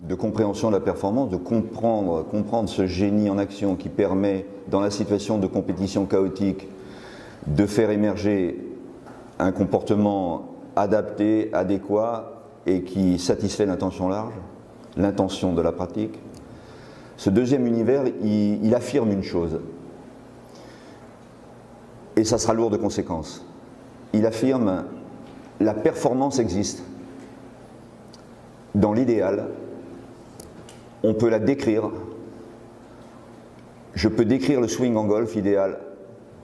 de compréhension de la performance, de comprendre ce génie en action qui permet, dans la situation de compétition chaotique, de faire émerger un comportement adapté, adéquat et qui satisfait l'intention large, l'intention de la pratique. Ce deuxième univers, il affirme une chose, et ça sera lourd de conséquences. Il affirme la performance existe. Dans l'idéal, on peut la décrire. Je peux décrire le swing en golf idéal.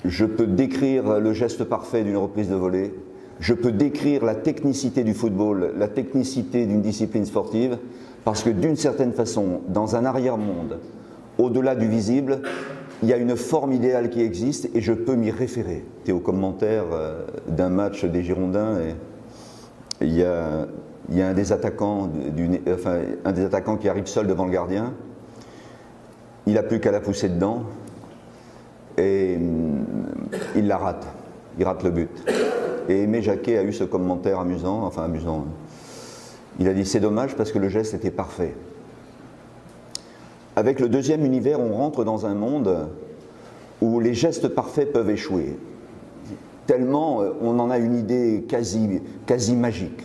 Je peux décrire le geste parfait d'une reprise de volée. Je peux décrire la technicité du football, la technicité d'une discipline sportive, parce que d'une certaine façon, dans un arrière-monde, au-delà du visible, il y a une forme idéale qui existe et je peux m'y référer. J'étais au commentaire d'un match des Girondins et il y a un des attaquants qui arrive seul devant le gardien. Il n'a plus qu'à la pousser dedans et il la rate. Il rate le but. Et Aimé Jacquet a eu ce commentaire amusant, enfin amusant. Il a dit c'est dommage parce que le geste était parfait. Avec le deuxième univers, on rentre dans un monde où les gestes parfaits peuvent échouer. Tellement on en a une idée quasi magique.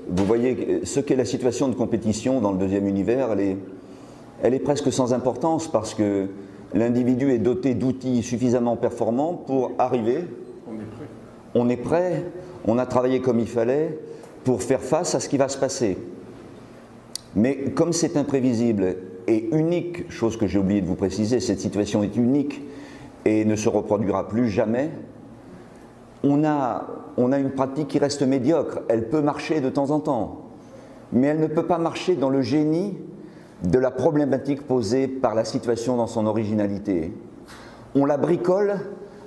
Vous voyez ce qu'est la situation de compétition dans le deuxième univers, elle est presque sans importance parce que l'individu est doté d'outils suffisamment performants pour arriver. On est prêt, on a travaillé comme il fallait pour faire face à ce qui va se passer. Mais comme c'est imprévisible et unique, chose que j'ai oublié de vous préciser, cette situation est unique et ne se reproduira plus jamais, on a une pratique qui reste médiocre. Elle peut marcher de temps en temps, mais elle ne peut pas marcher dans le génie de la problématique posée par la situation dans son originalité. On la bricole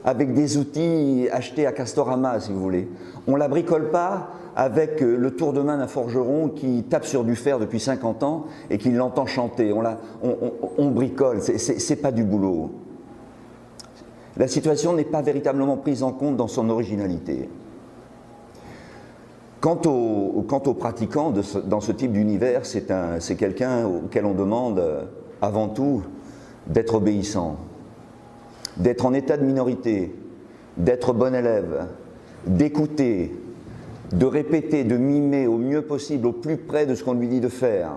avec des outils achetés à Castorama, si vous voulez. On ne la bricole pas avec le tour de main d'un forgeron qui tape sur du fer depuis 50 ans et qui l'entend chanter. On bricole, c'est pas du boulot. La situation n'est pas véritablement prise en compte dans son originalité. Quant aux pratiquants dans ce type d'univers, c'est quelqu'un auquel on demande avant tout d'être obéissant, d'être en état de minorité, d'être bon élève, d'écouter, de répéter, de mimer au mieux possible, au plus près de ce qu'on lui dit de faire.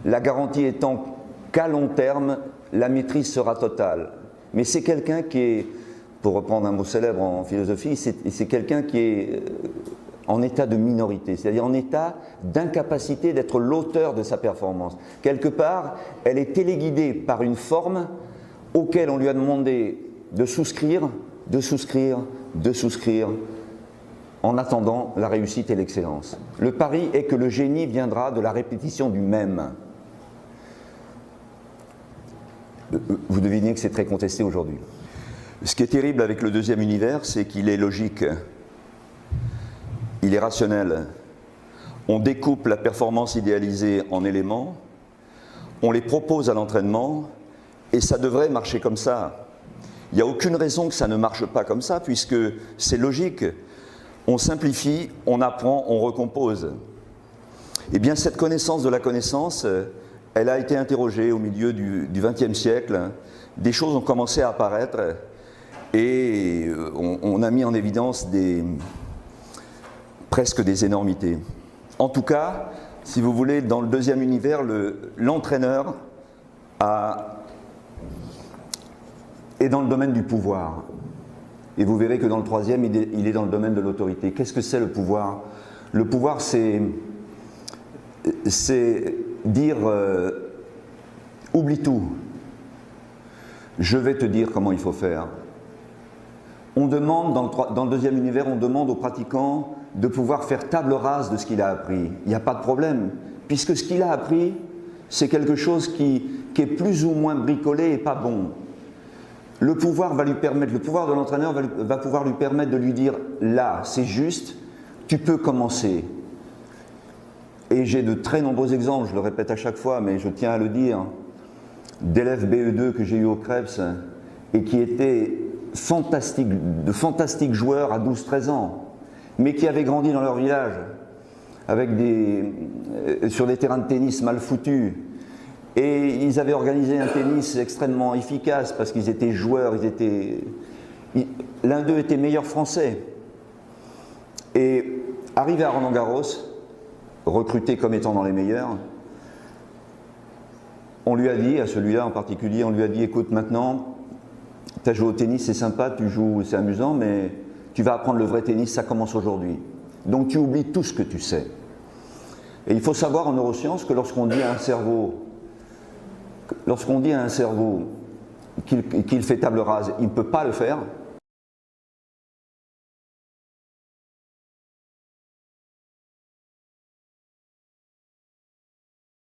La garantie étant qu'à long terme, la maîtrise sera totale. Mais c'est quelqu'un qui est, pour reprendre un mot célèbre en philosophie, c'est quelqu'un qui est en état de minorité, c'est-à-dire en état d'incapacité d'être l'auteur de sa performance. Quelque part, elle est téléguidée par une forme auquel on lui a demandé de souscrire, en attendant la réussite et l'excellence. Le pari est que le génie viendra de la répétition du même. Vous devinez que c'est très contesté aujourd'hui. Ce qui est terrible avec le deuxième univers, c'est qu'il est logique, il est rationnel. On découpe la performance idéalisée en éléments, on les propose à l'entraînement, et ça devrait marcher comme ça. Il n'y a aucune raison que ça ne marche pas comme ça, puisque c'est logique. On simplifie, on apprend, on recompose. Eh bien, cette connaissance de la connaissance, elle a été interrogée au milieu du XXe siècle. Des choses ont commencé à apparaître et on a mis en évidence presque des énormités. En tout cas, si vous voulez, dans le deuxième univers, l'entraîneur est dans le domaine du pouvoir. Et vous verrez que dans le troisième, il est dans le domaine de l'autorité. Qu'est-ce que c'est le pouvoir? Le pouvoir, c'est dire oublie tout, je vais te dire comment il faut faire. On demande, dans le deuxième univers, on demande aux pratiquants de pouvoir faire table rase de ce qu'il a appris. Il n'y a pas de problème, puisque ce qu'il a appris, c'est quelque chose qui est plus ou moins bricolé et pas bon. Le pouvoir va lui permettre, le pouvoir de l'entraîneur va pouvoir lui permettre de lui dire là, c'est juste, tu peux commencer. Et j'ai de très nombreux exemples, je le répète à chaque fois, mais je tiens à le dire, d'élèves BE2 que j'ai eu au Krebs et qui étaient de fantastiques joueurs à 12-13 ans, mais qui avaient grandi dans leur village, sur des terrains de tennis mal foutus. Et ils avaient organisé un tennis extrêmement efficace parce qu'ils étaient joueurs, l'un d'eux était meilleur français. Et arrivé à Roland-Garros, recruté comme étant dans les meilleurs, on lui a dit, à celui-là en particulier, on lui a dit, écoute, maintenant, tu as joué au tennis, c'est sympa, tu joues, c'est amusant, mais tu vas apprendre le vrai tennis, ça commence aujourd'hui. Donc tu oublies tout ce que tu sais. Et il faut savoir en neurosciences que lorsqu'on dit à un cerveau qu'il fait table rase, il ne peut pas le faire,